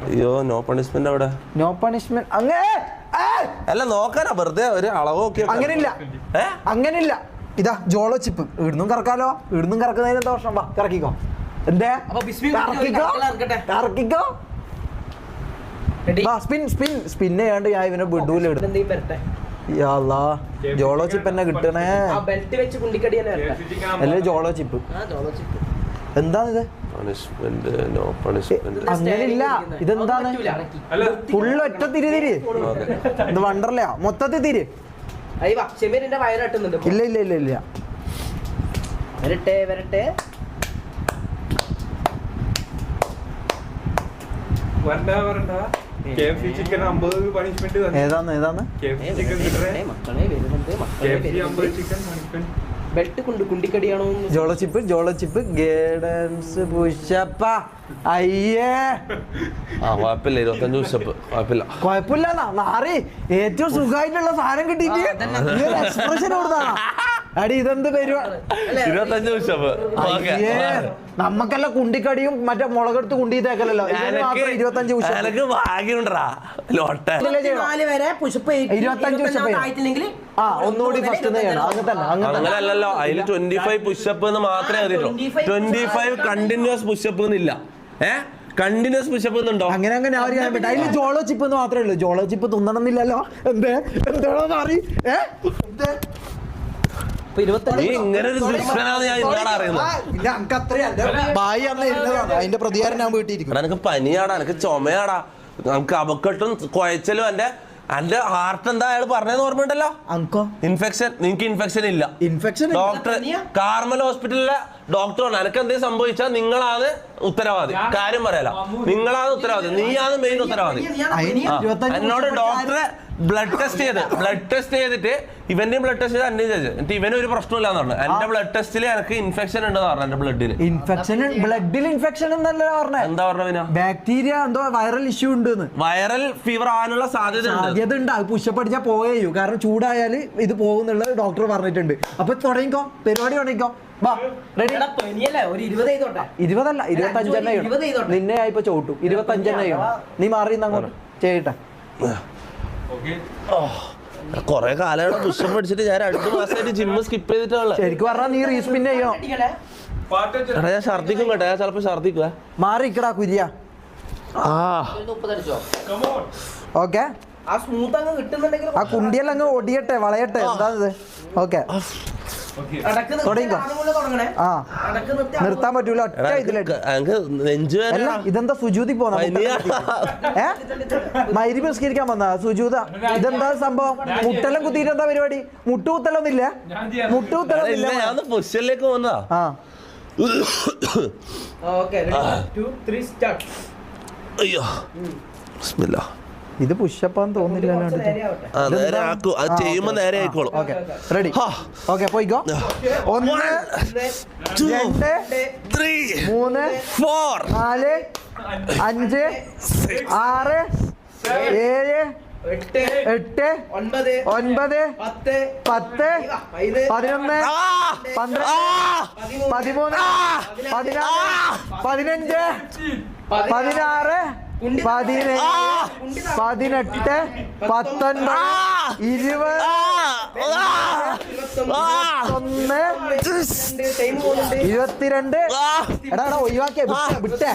അയ്യോ no punishment അവിടെ. No punishment അങ്ങനെ അല്ല നോക്കാനാ വെറുതെ ഒരു അളവ് നോക്കി. അങ്ങനെയില്ല. ഇതാ ജോളോ ചിപ്പ് ഇവിടുന്നും കറക്കാലോ. ഇവിടുന്നും കറക്കുന്നതിന് എന്താ പ്രശ്നം? വാ കറക്കിക്കോ. എന്തേ കറക്കിക്കോ. സ്പിൻ ചെയ്യാണ്ട് ഞാൻ ഇവനെ വിടൂല. ജോളോ ചിപ്പ് എന്നെ കിട്ടണേ. അല്ലേ ജോളോ ചിപ്പ് എന്താണിത്? അങ്ങനെയില്ല. ഇതെന്താണ്? ഫുള്ള് ഒറ്റ തിരി ഇത് വണ്ടർലയാ മൊത്തത്തിൽ തിരി. ഇല്ല ഇല്ല ഇല്ല ഇല്ല. ഏതാന്ന് ഏതാന്ന് ജോളോ ചിപ്പ് ഗേഡൻസ് പുഷപ്പ. അയ്യേ കുഴപ്പമില്ല. 25 പുഷപ്പ് കുഴപ്പമില്ല. നാറി ഏറ്റവും സുഖമായിട്ടുള്ള സാധനം കിട്ടിയിട്ട് എക്സ്പ്രഷൻ കൊടുത്താണ്. അടി ഇതെന്ത് പരിപാടി? 25 പുഷപ്പ്. നമ്മക്കല്ല കുണ്ടിക്കടിയും മറ്റേ മുളകെടുത്ത് കുണ്ടിത്തേക്കല്ലോ. 25 ഒന്നുകൂടി ഫസ്റ്റ് ചെയ്യണം. അങ്ങനല്ലോ. അതിൽ 25 പുഷപ്പ് എന്ന് മാത്രമേ അറിയുള്ളൂ. 25 കണ്ടിന്യൂസ് പുഷപ്പ് എന്നില്ല. കണ്ടിന്യൂസ് പുഷപ്പ് ഉണ്ടോ? അങ്ങനെ അതിൽ ജോളോ ചിപ്പ് എന്ന് മാത്രമേ ഉള്ളൂ. ജോളോ ചിപ്പ് തിന്നണമെന്നില്ലല്ലോ. എന്താണോ മാറി അതിന്റെ പ്രതികാരം ഞാൻ വീട്ടിയിരിക്കും. എനിക്ക് പനിയാടാ, എനിക്ക് ചുമയാടാ, നമുക്ക് അപക്കെട്ടും കുഴച്ചലും. എന്റെ ഹാർട്ട് എന്താ അയാൾ പറഞ്ഞതെന്ന് ഓർമ്മയുണ്ടല്ലോ? ഇൻഫെക്ഷൻ. നിങ്ങക്ക് ഇൻഫെക്ഷൻ ഇല്ല. ഡോക്ടർ കാർമൽ ഹോസ്പിറ്റലിലെ ഡോക്ടർ പറഞ്ഞു എനിക്ക് എന്തെങ്കിലും സംഭവിച്ചാൽ നിങ്ങളാണ് ഉത്തരവാദി. കാര്യം പറയാലോ, നിങ്ങളാണ് ഉത്തരവാദി, നീയാണ് മെയിൻ ഉത്തരവാദി. എന്നോട് ഡോക്ടറെ ബ്ലഡ് ടെസ്റ്റ് ചെയ്തിട്ട് ഇവന്റെയും ബ്ലഡ് ടെസ്റ്റ് ചെയ്ത് എന്നെ ചോദിച്ചു. എന്നിട്ട് ഇവനൊരു പ്രശ്നമില്ലാന്ന് പറഞ്ഞു. എന്റെ ബ്ലഡ് ടെസ്റ്റിൽ എനിക്ക് ഇൻഫെക്ഷൻ ഉണ്ടെന്ന് പറഞ്ഞു. എന്റെ ബ്ലഡിൽ ഇൻഫെക്ഷൻ എന്നല്ല പറഞ്ഞത്. എന്താ പറഞ്ഞ? ബാക്ടീരിയ എന്തോ വൈറൽ ഇഷ്യൂ ഉണ്ട്. വൈറൽ ഫീവർ ആകാനുള്ള സാധ്യത ഉണ്ട്. പുഷപ്പ് അടിച്ചാൽ പോയേയു. കാരണം ചൂടായാൽ ഇത് പോകുന്നുള്ള ഡോക്ടർ പറഞ്ഞിട്ടുണ്ട്. അപ്പൊ തുടങ്ങിക്കോ, പരിപാടി തുടങ്ങിക്കോ. 20അല്ല 25 നിന്നെ ഇപ്പൊ ചോട്ടു. 25 നീ മാറി അങ്ങോട്ട് ചെയ്യട്ടെ. കൊറേ കാലമാണ് പുഷപ്പ് അടിച്ചിട്ട്. ഞാൻ 2 മാസമായിട്ട് ജിമ്മ് സ്കിപ്പ് ചെയ്തിട്ടുള്ള. ശരിക്കും പറഞ്ഞാൽ നീ റീസ്പിൻ ചെയ്യോ? ഞാൻ ഛർദിക്കും കേട്ടോ. ഞാൻ ചിലപ്പോ ഛർദിക്കുക. മാറിക്കടാ കുര്യ. ഓക്കെ ആ കുണ്ടിയെല്ലാം അങ്ങ് ഒടിയട്ടെ, വളയട്ടെ. എന്താണിത്? ഓക്കെ നിർത്താൻ പറ്റൂല. ഇതെന്താ സുജൂതി പോന്ന? മൈരി പുസ്കരിക്കാൻ വന്ന സുജൂത. ഇതെന്താ സംഭവം? മുട്ടെല്ലാം കുത്തിയിട്ട് എന്താ പരിപാടി? മുട്ടുകുത്തലൊന്നില്ല. പൊസിഷനിലേക്ക് പോന്നതാ. അയ്യോ ബിസ്മില്ലാ. ഇത് പുഷപ്പാന്ന് തോന്നില്ല. ചെയ്യുമ്പോ നേരെ ആയിക്കോളും. റെഡി? ഓക്കെ പോയിക്കോ. 1 2 3 4 5 6 7 8 9 10 11 12 13 14 15 16 17 18 19 20 22 എടാ ഒഴിവാക്കിയ വിട്ടേ.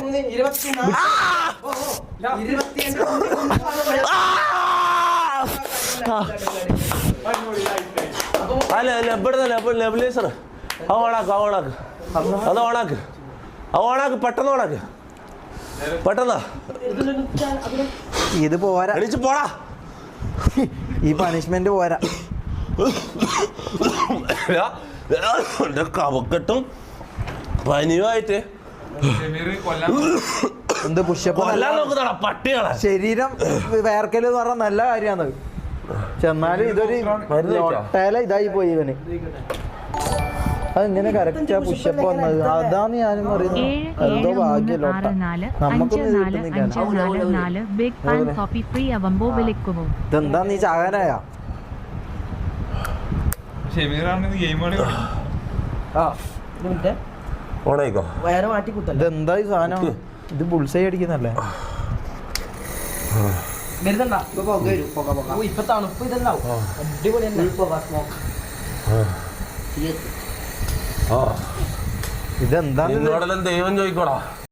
അല്ല നെബുലൈസർ ഓണാക്ക് പെട്ടെന്ന് ഓണാക്ക്. പെട്ടെന്നാ ഇത് പോരാ. പോടാ. ഈ പണിഷ്മെന്റ് പോരാ. കവക്കെട്ടും പനിയുമായിട്ട് എന്ത് പുഷപ്പ് പട്ടികളെ ശരീരം വേർക്കല് എന്ന് പറഞ്ഞാൽ നല്ല കാര്യമാണ്. ചെന്നാലും ഇതൊരു ഇതായി പോയി ഇവന്. അതെങ്ങനെ കറക്റ്റാ പുഷപ്പ് വന്നത്? അതാണ് ഞാനും പറയുന്നത്. എന്തോ ഭാഗ്യല്ലോട്ട. നമുക്കൊന്നും ഇതെന്താ നീ ചാകാനായ? ഇതെന്താ ഈ സാധനം? ഇത് ബുൾസൈ അടിക്കുന്നല്ലേ? വരുന്നുണ്ടാ ഇപ്പൊ പുക വരും പുക ഇപ്പൊ തണുപ്പ് ഇതുണ്ടാവും അടിപൊളി ഇതെന്താ ദൈവം ചോദിക്കോടാ.